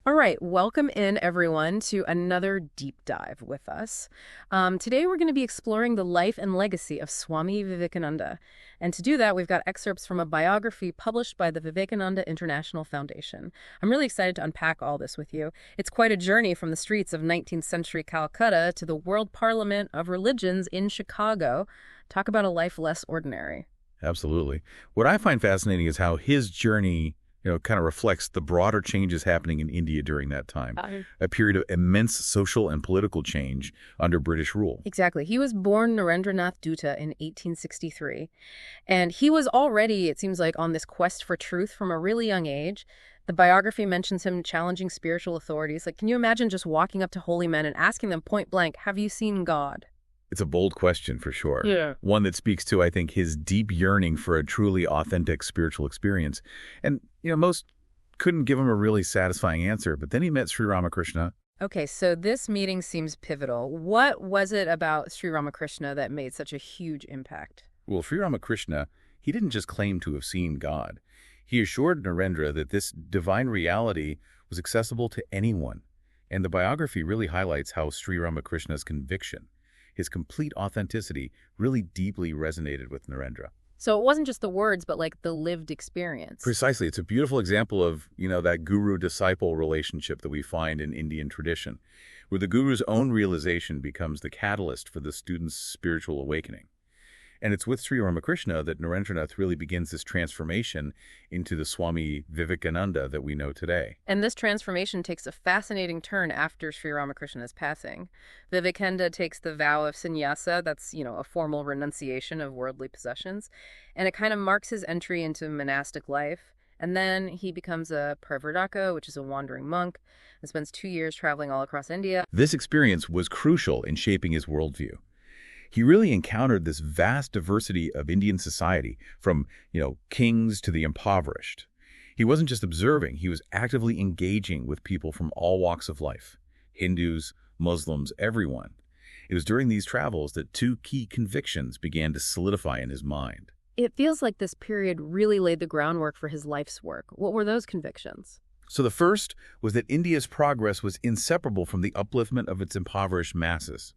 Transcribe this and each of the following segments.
All right, welcome in everyone to another deep dive with us. Today we're going to be exploring the life and legacy of Swami Vivekananda. And to do that, we've got excerpts from a biography published by the Vivekananda International Foundation. I'm really excited to unpack all this with you. It's quite a journey from the streets of 19th century Calcutta to the World Parliament of Religions in Chicago. Talk about a life less ordinary. Absolutely. What I find fascinating is how his journey kind of reflects the broader changes happening in India during that time, a period of immense social and political change under British rule. Exactly. He was born Narendranath Dutta in 1863, and he was already, it seems like, on this quest for truth from a really young age. The biography mentions him challenging spiritual authorities. Like, can you imagine just walking up to holy men and asking them point blank, have you seen God? It's a bold question for sure. Yeah. One that speaks to, I think, his deep yearning for a truly authentic spiritual experience. And, most couldn't give him a really satisfying answer, but then he met Sri Ramakrishna. Okay, so this meeting seems pivotal. What was it about Sri Ramakrishna that made such a huge impact? Well, Sri Ramakrishna, he didn't just claim to have seen God. He assured Narendra that this divine reality was accessible to anyone. And the biography really highlights how Sri Ramakrishna's conviction, his complete authenticity, really deeply resonated with Narendra. So it wasn't just the words, but like the lived experience. Precisely. It's a beautiful example of, that guru-disciple relationship that we find in Indian tradition, where the guru's own realization becomes the catalyst for the student's spiritual awakening. And it's with Sri Ramakrishna that Narendranath really begins this transformation into the Swami Vivekananda that we know today. And this transformation takes a fascinating turn after Sri Ramakrishna's passing. Vivekananda takes the vow of sannyasa, that's, a formal renunciation of worldly possessions, and it kind of marks his entry into monastic life. And then he becomes a pravardaka, which is a wandering monk, and spends 2 years traveling all across India. This experience was crucial in shaping his worldview. He really encountered this vast diversity of Indian society, from, kings to the impoverished. He wasn't just observing, he was actively engaging with people from all walks of life, Hindus, Muslims, everyone. It was during these travels that two key convictions began to solidify in his mind. It feels like this period really laid the groundwork for his life's work. What were those convictions? So the first was that India's progress was inseparable from the upliftment of its impoverished masses.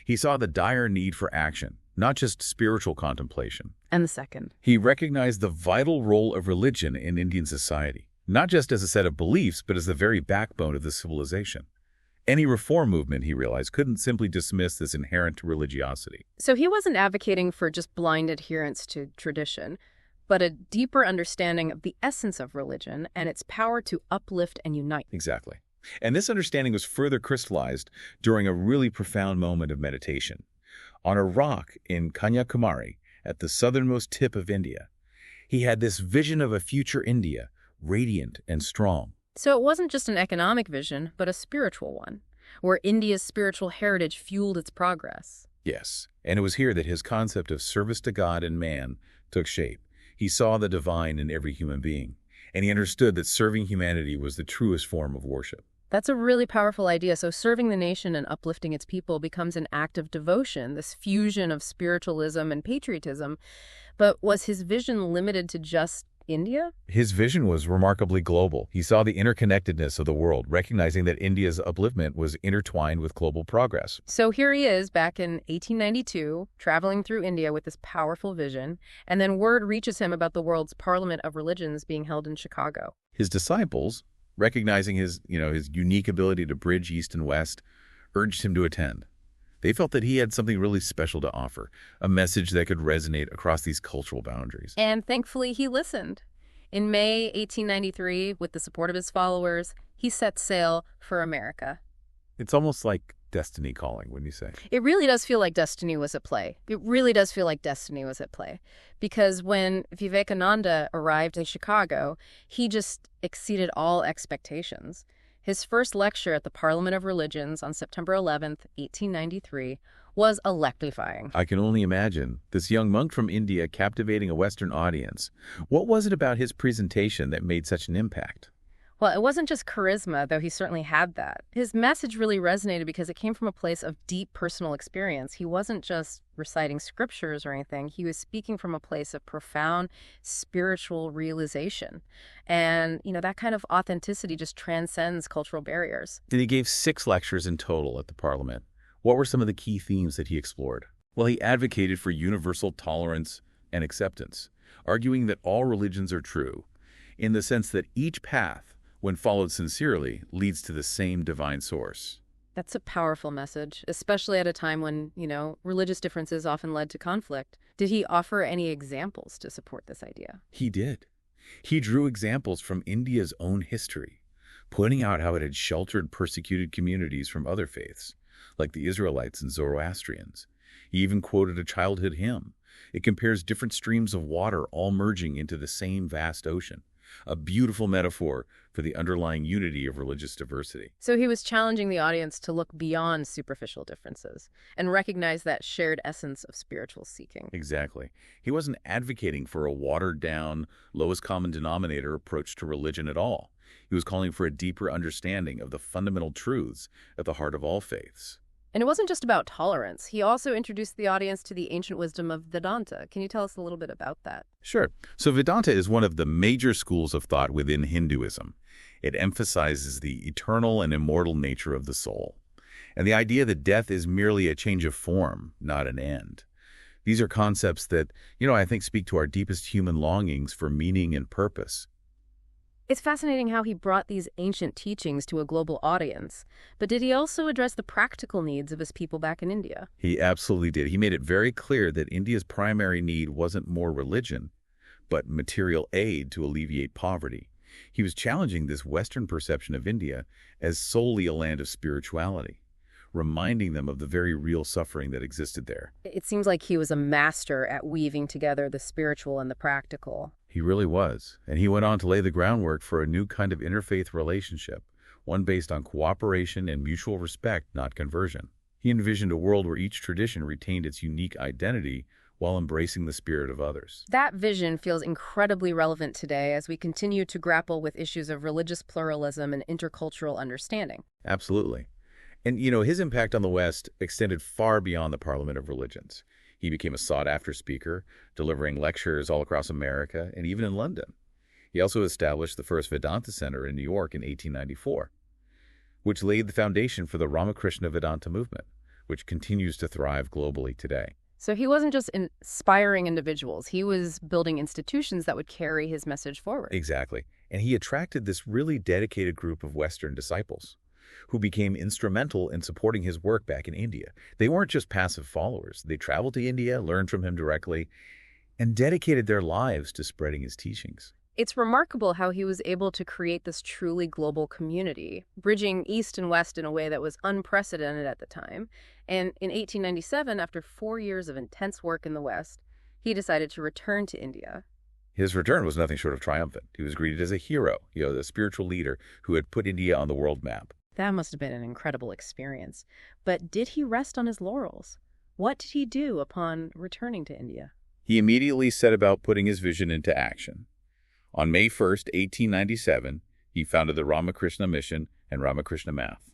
He saw the dire need for action, not just spiritual contemplation. And the second? He recognized the vital role of religion in Indian society, not just as a set of beliefs, but as the very backbone of the civilization. Any reform movement, he realized, couldn't simply dismiss this inherent religiosity. So he wasn't advocating for just blind adherence to tradition, but a deeper understanding of the essence of religion and its power to uplift and unite. Exactly. And this understanding was further crystallized during a really profound moment of meditation. On a rock in Kanyakumari, at the southernmost tip of India, he had this vision of a future India, radiant and strong. So it wasn't just an economic vision, but a spiritual one, where India's spiritual heritage fueled its progress. Yes, and it was here that his concept of service to God and man took shape. He saw the divine in every human being, and he understood that serving humanity was the truest form of worship. That's a really powerful idea. So serving the nation and uplifting its people becomes an act of devotion, this fusion of spiritualism and patriotism. But was his vision limited to just India? His vision was remarkably global. He saw the interconnectedness of the world, recognizing that India's upliftment was intertwined with global progress. So here he is back in 1892, traveling through India with this powerful vision, and then word reaches him about the world's Parliament of Religions being held in Chicago. His disciples, recognizing his unique ability to bridge East and West, urged him to attend. They felt that he had something really special to offer, a message that could resonate across these cultural boundaries. And thankfully, he listened. In May 1893, with the support of his followers, he set sail for America. It's almost like destiny calling, wouldn't you say? It really does feel like destiny was at play. It really does feel like destiny was at play. Because when Vivekananda arrived in Chicago, he just exceeded all expectations. His first lecture at the Parliament of Religions on September 11th, 1893, was electrifying. I can only imagine this young monk from India captivating a Western audience. What was it about his presentation that made such an impact? Well, it wasn't just charisma, though he certainly had that. His message really resonated because it came from a place of deep personal experience. He wasn't just reciting scriptures or anything. He was speaking from a place of profound spiritual realization. And, that kind of authenticity just transcends cultural barriers. And he gave 6 lectures in total at the Parliament. What were some of the key themes that he explored? Well, he advocated for universal tolerance and acceptance, arguing that all religions are true, in the sense that each path, when followed sincerely, leads to the same divine source. That's a powerful message, especially at a time when, religious differences often led to conflict. Did he offer any examples to support this idea? He did. He drew examples from India's own history, pointing out how it had sheltered persecuted communities from other faiths, like the Israelites and Zoroastrians. He even quoted a childhood hymn. It compares different streams of water all merging into the same vast ocean, a beautiful metaphor for the underlying unity of religious diversity. So he was challenging the audience to look beyond superficial differences and recognize that shared essence of spiritual seeking. Exactly. He wasn't advocating for a watered-down, lowest common denominator approach to religion at all. He was calling for a deeper understanding of the fundamental truths at the heart of all faiths. And it wasn't just about tolerance. He also introduced the audience to the ancient wisdom of Vedanta. Can you tell us a little bit about that? Sure. So Vedanta is one of the major schools of thought within Hinduism. It emphasizes the eternal and immortal nature of the soul, and the idea that death is merely a change of form, not an end. These are concepts that, I think speak to our deepest human longings for meaning and purpose. It's fascinating how he brought these ancient teachings to a global audience. But did he also address the practical needs of his people back in India? He absolutely did. He made it very clear that India's primary need wasn't more religion, but material aid to alleviate poverty. He was challenging this Western perception of India as solely a land of spirituality, reminding them of the very real suffering that existed there. It seems like he was a master at weaving together the spiritual and the practical. He really was, and he went on to lay the groundwork for a new kind of interfaith relationship, one based on cooperation and mutual respect, not conversion. He envisioned a world where each tradition retained its unique identity while embracing the spirit of others. That vision feels incredibly relevant today as we continue to grapple with issues of religious pluralism and intercultural understanding. Absolutely. And, his impact on the West extended far beyond the Parliament of Religions. He became a sought-after speaker, delivering lectures all across America and even in London. He also established the first Vedanta Center in New York in 1894, which laid the foundation for the Ramakrishna Vedanta movement, which continues to thrive globally today. So he wasn't just inspiring individuals, he was building institutions that would carry his message forward. Exactly. And he attracted this really dedicated group of Western disciples who became instrumental in supporting his work back in India. They weren't just passive followers. They traveled to India, learned from him directly, and dedicated their lives to spreading his teachings. It's remarkable how he was able to create this truly global community, bridging East and West in a way that was unprecedented at the time. And in 1897, after 4 years of intense work in the West, he decided to return to India. His return was nothing short of triumphant. He was greeted as a hero, the spiritual leader who had put India on the world map. That must have been an incredible experience. But did he rest on his laurels? What did he do upon returning to India? He immediately set about putting his vision into action. On May 1st, 1897, he founded the Ramakrishna Mission and Ramakrishna Math.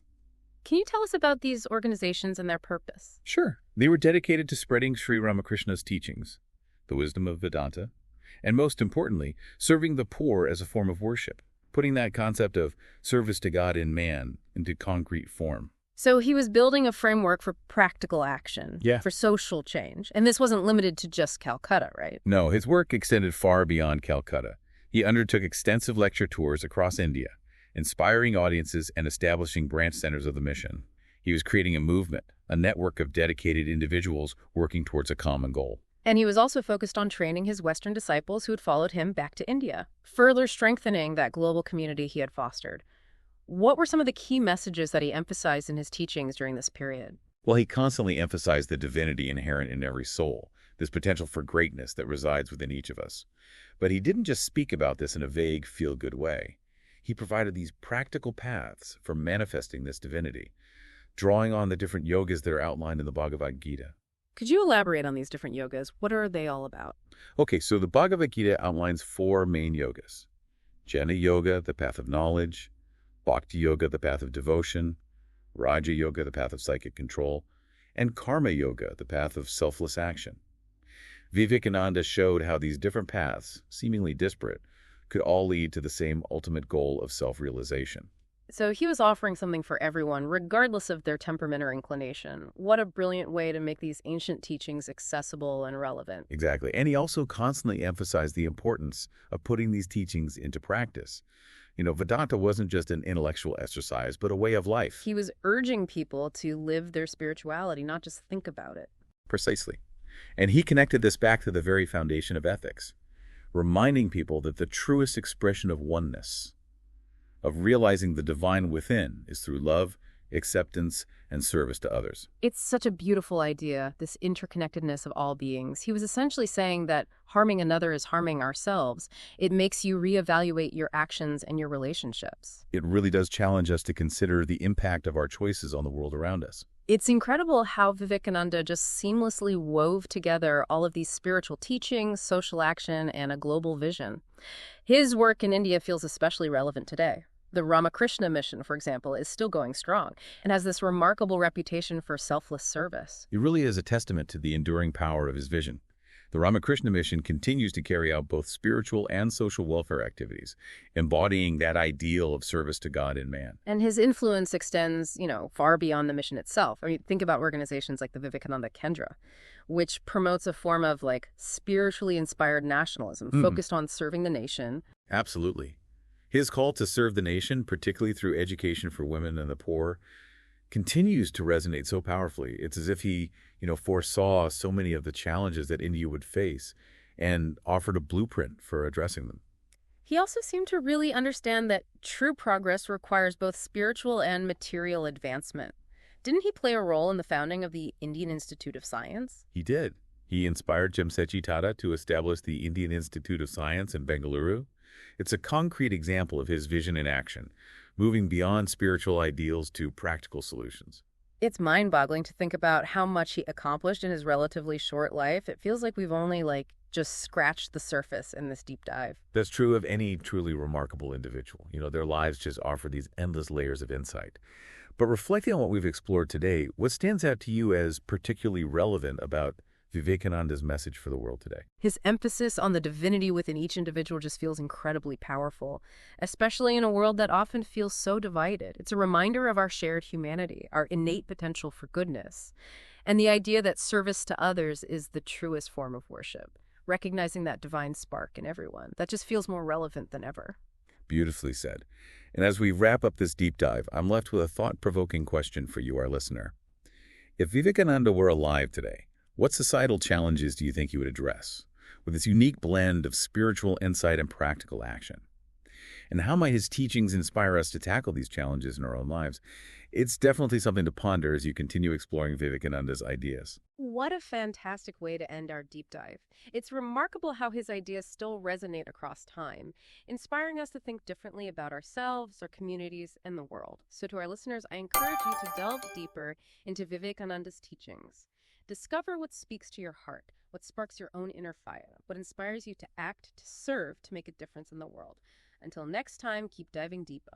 Can you tell us about these organizations and their purpose? Sure. They were dedicated to spreading Sri Ramakrishna's teachings, the wisdom of Vedanta, and most importantly, serving the poor as a form of worship, putting that concept of service to God in man into concrete form. So he was building a framework for practical action, for social change. And this wasn't limited to just Calcutta, right? No, his work extended far beyond Calcutta. He undertook extensive lecture tours across India, inspiring audiences and establishing branch centers of the mission. He was creating a movement, a network of dedicated individuals working towards a common goal. And he was also focused on training his Western disciples who had followed him back to India, further strengthening that global community he had fostered. What were some of the key messages that he emphasized in his teachings during this period? Well, he constantly emphasized the divinity inherent in every soul, this potential for greatness that resides within each of us. But he didn't just speak about this in a vague, feel-good way. He provided these practical paths for manifesting this divinity, drawing on the different yogas that are outlined in the Bhagavad Gita. Could you elaborate on these different yogas? What are they all about? Okay, so the Bhagavad Gita outlines 4 main yogas: Jnana Yoga, the path of knowledge; Bhakti Yoga, the path of devotion; Raja Yoga, the path of psychic control; and Karma Yoga, the path of selfless action. Vivekananda showed how these different paths, seemingly disparate, could all lead to the same ultimate goal of self-realization. So he was offering something for everyone, regardless of their temperament or inclination. What a brilliant way to make these ancient teachings accessible and relevant. Exactly. And he also constantly emphasized the importance of putting these teachings into practice. Vedanta wasn't just an intellectual exercise, but a way of life. He was urging people to live their spirituality, not just think about it. Precisely. And he connected this back to the very foundation of ethics, reminding people that the truest expression of oneness, of realizing the divine within, is through love, acceptance, and service to others. It's such a beautiful idea, this interconnectedness of all beings. He was essentially saying that harming another is harming ourselves. It makes you reevaluate your actions and your relationships. It really does challenge us to consider the impact of our choices on the world around us. It's incredible how Vivekananda just seamlessly wove together all of these spiritual teachings, social action, and a global vision. His work in India feels especially relevant today. The Ramakrishna mission, for example, is still going strong and has this remarkable reputation for selfless service. It really is a testament to the enduring power of his vision. The Ramakrishna mission continues to carry out both spiritual and social welfare activities, embodying that ideal of service to God and man. And his influence extends, far beyond the mission itself. I mean, think about organizations like the Vivekananda Kendra, which promotes a form of spiritually inspired nationalism focused on serving the nation. Absolutely. His call to serve the nation, particularly through education for women and the poor, continues to resonate so powerfully. It's as if he, foresaw so many of the challenges that India would face and offered a blueprint for addressing them. He also seemed to really understand that true progress requires both spiritual and material advancement. Didn't he play a role in the founding of the Indian Institute of Science? He did. He inspired Jamsetji Tata to establish the Indian Institute of Science in Bengaluru. It's a concrete example of his vision in action, moving beyond spiritual ideals to practical solutions. It's mind-boggling to think about how much he accomplished in his relatively short life. It feels like we've only just scratched the surface in this deep dive. That's true of any truly remarkable individual. Their lives just offer these endless layers of insight. But reflecting on what we've explored today, what stands out to you as particularly relevant about Vivekananda's message for the world today? His emphasis on the divinity within each individual just feels incredibly powerful, especially in a world that often feels so divided. It's a reminder of our shared humanity, our innate potential for goodness, and the idea that service to others is the truest form of worship, recognizing that divine spark in everyone. That just feels more relevant than ever. Beautifully said. And as we wrap up this deep dive, I'm left with a thought-provoking question for you, our listener. If Vivekananda were alive today, what societal challenges do you think he would address, with this unique blend of spiritual insight and practical action? And how might his teachings inspire us to tackle these challenges in our own lives? It's definitely something to ponder as you continue exploring Vivekananda's ideas. What a fantastic way to end our deep dive. It's remarkable how his ideas still resonate across time, inspiring us to think differently about ourselves, our communities, and the world. So to our listeners, I encourage you to delve deeper into Vivekananda's teachings. Discover what speaks to your heart, what sparks your own inner fire, what inspires you to act, to serve, to make a difference in the world. Until next time, keep diving deep.